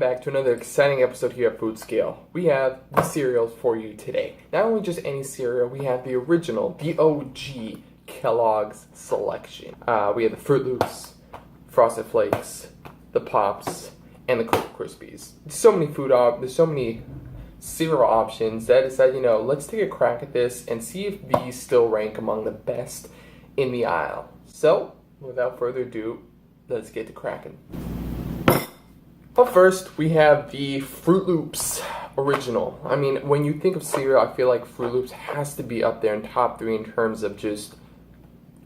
back to another exciting episode here at FoodScale. We have the cereals for you today. Not only just any cereal, we have the original, the OG Kellogg's selection. We have the Fruit Loops, Frosted Flakes, the Pops, and the Krispies. There's so many cereal options that I decided, let's take a crack at this and see if these still rank among the best in the aisle. So, without further ado, let's get to cracking. Well, first, we have the Fruit Loops original. I mean, when you think of cereal, I feel like Fruit Loops has to be up there in top 3 in terms of just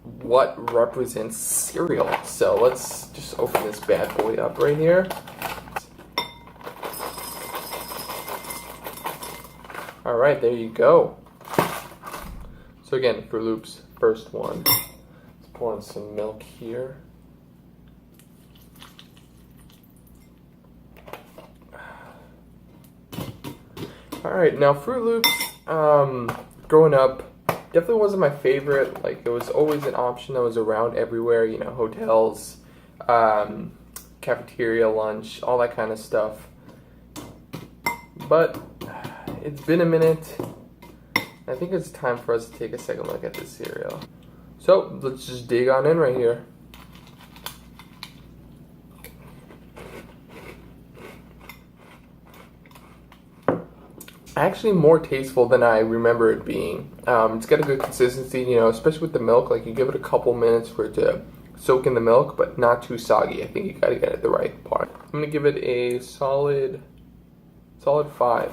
what represents cereal. So let's just open this bad boy up right here. Alright, there you go. So again, Fruit Loops, first one. Let's pour in some milk here. Alright, now Fruit Loops, growing up, definitely wasn't my favorite. Like, it was always an option that was around everywhere, hotels, cafeteria, lunch, all that kind of stuff. But it's been a minute. I think it's time for us to take a second look at this cereal. So, let's just dig on in right here. Actually more tasteful than I remember it being. It's got a good consistency, especially with the milk. Like, you give it a couple minutes for it to soak in the milk, but not too soggy. I think you gotta get it the right part. I'm gonna give it a solid 5.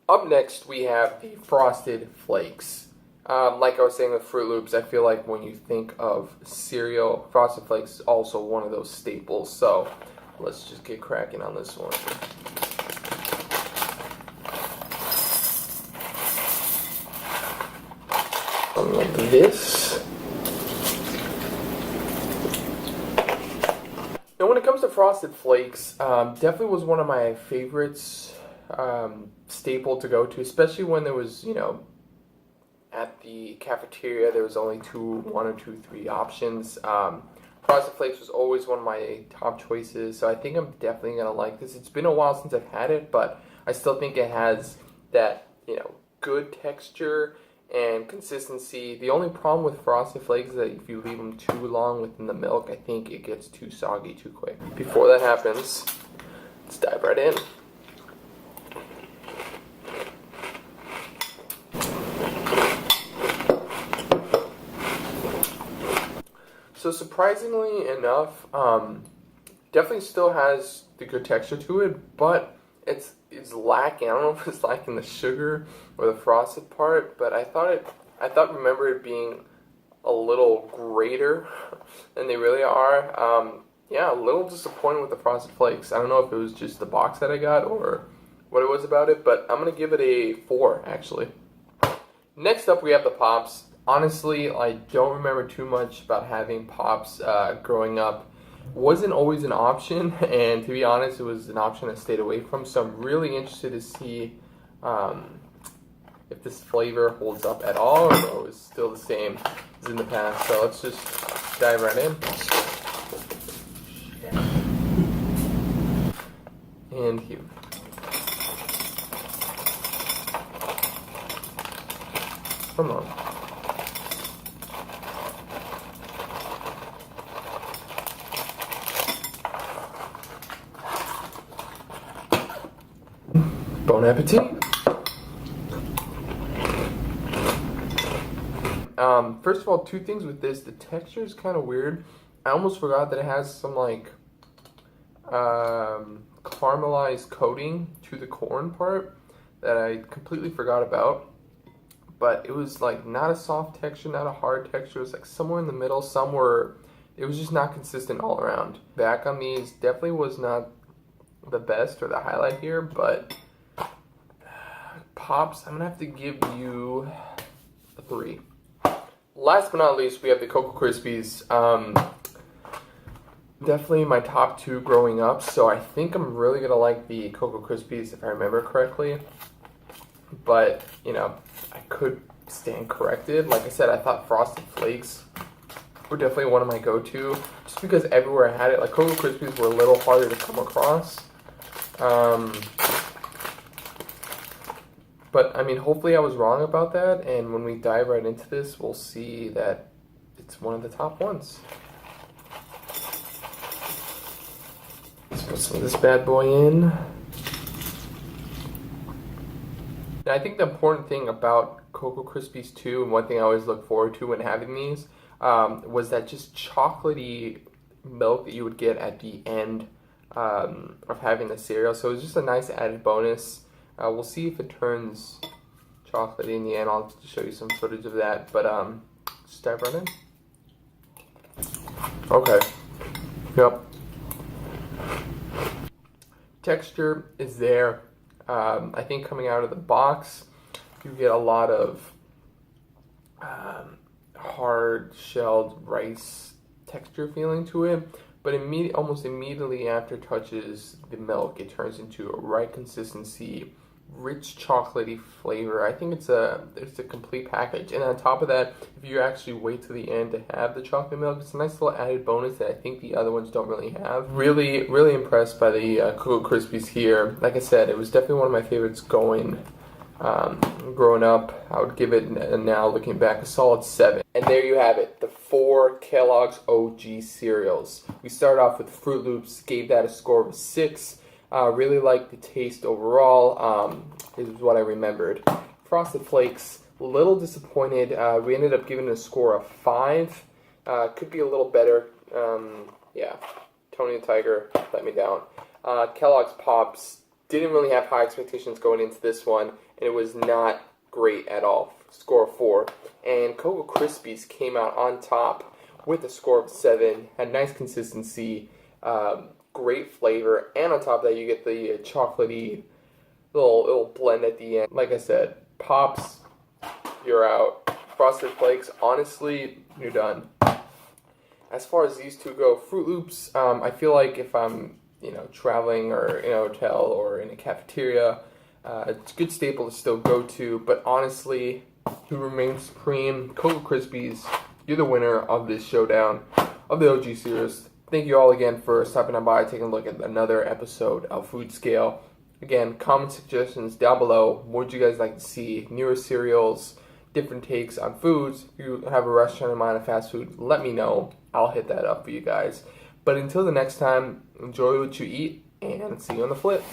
Up next, we have the Frosted Flakes. Like I was saying with Fruit Loops, I feel like when you think of cereal, Frosted Flakes is also one of those staples. So let's just get cracking on this one. Like this. Now, when it comes to Frosted Flakes, definitely was one of my favorites, staple to go to, especially when there was, at the cafeteria, there was only 1 or 2, 3 options. Frosted Flakes was always one of my top choices, so I think I'm definitely gonna like this. It's been a while since I've had it, but I still think it has that, good texture and consistency. The only problem with Frosted Flakes is that if you leave them too long within the milk, I think it gets too soggy too quick. Before that happens, let's dive right in. So surprisingly enough, definitely still has the good texture to it, but it's lacking. I don't know if it's lacking the sugar or the frosted part, but I remember it being a little greater than they really are. Yeah, a little disappointed with the Frosted Flakes. I don't know if it was just the box that I got or what it was about it, but I'm gonna give it a 4 actually. Next up, we have the Pops. Honestly, I don't remember too much about having Pops growing up. Wasn't always an option, and to be honest, it was an option I stayed away from, so I'm really interested to see if this flavor holds up at all, or is still the same as in the past. So let's just dive right in. And here. Come on. Bon appetit. First of all, 2 things with this. The texture is kind of weird. I almost forgot that it has some caramelized coating to the corn part that I completely forgot about. But it was not a soft texture, not a hard texture. It was somewhere in the middle. It was just not consistent all around. Back on these, definitely was not the best or the highlight here, but Pops, I'm gonna have to give you a 3. Last but not least, we have the Cocoa Krispies. Definitely my top 2 growing up, so I think I'm really gonna like the Cocoa Krispies if I remember correctly. But, I could stand corrected. Like I said, I thought Frosted Flakes were definitely one of my go-to, just because everywhere I had it, like Cocoa Krispies were a little harder to come across. But I mean, hopefully I was wrong about that, and when we dive right into this, we'll see that it's one of the top ones. Let's put some of this bad boy in. Now, I think the important thing about Cocoa Krispies too, and one thing I always look forward to when having these, was that just chocolatey milk that you would get at the end of having the cereal. So it's just a nice added bonus. We'll see if it turns chocolatey in the end. I'll show you some footage of that, but just dive right in. Okay. Yep. Texture is there. I think coming out of the box, you get a lot of hard-shelled rice texture feeling to it, but almost immediately after it touches the milk, it turns into a right consistency, rich chocolatey flavor. I think it's a complete package. And on top of that, if you actually wait to the end to have the chocolate milk, it's a nice little added bonus that I think the other ones don't really have. Really, really impressed by the Cocoa Krispies here. Like I said, it was definitely one of my favorites growing up. I would give it, now looking back, a solid 7. And there you have it, the 4 Kellogg's OG cereals. We started off with Fruit Loops, gave that a score of 6. Really liked the taste overall. This is what I remembered. Frosted Flakes, a little disappointed. We ended up giving it a score of 5. Could be a little better. Yeah, Tony the Tiger let me down. Kellogg's Pops, didn't really have high expectations going into this one, and it was not great at all. Score of 4. And Cocoa Krispies came out on top with a score of 7. Had nice consistency, great flavor, and on top of that you get the chocolatey little blend at the end. Like I said, Pops, you're out. Frosted Flakes, honestly, you're done. As far as these two go, Fruit Loops, I feel like if I'm traveling or in a hotel or in a cafeteria, it's a good staple to still go to, but honestly, who remains supreme? Cocoa Krispies, you're the winner of this showdown of the OG series. Thank you all again for stopping on by, taking a look at another episode of FoodScale. Again, comment suggestions down below. What would you guys like to see? Newer cereals, different takes on foods. If you have a restaurant in mind of fast food, let me know. I'll hit that up for you guys. But until the next time, enjoy what you eat, and see you on the flip.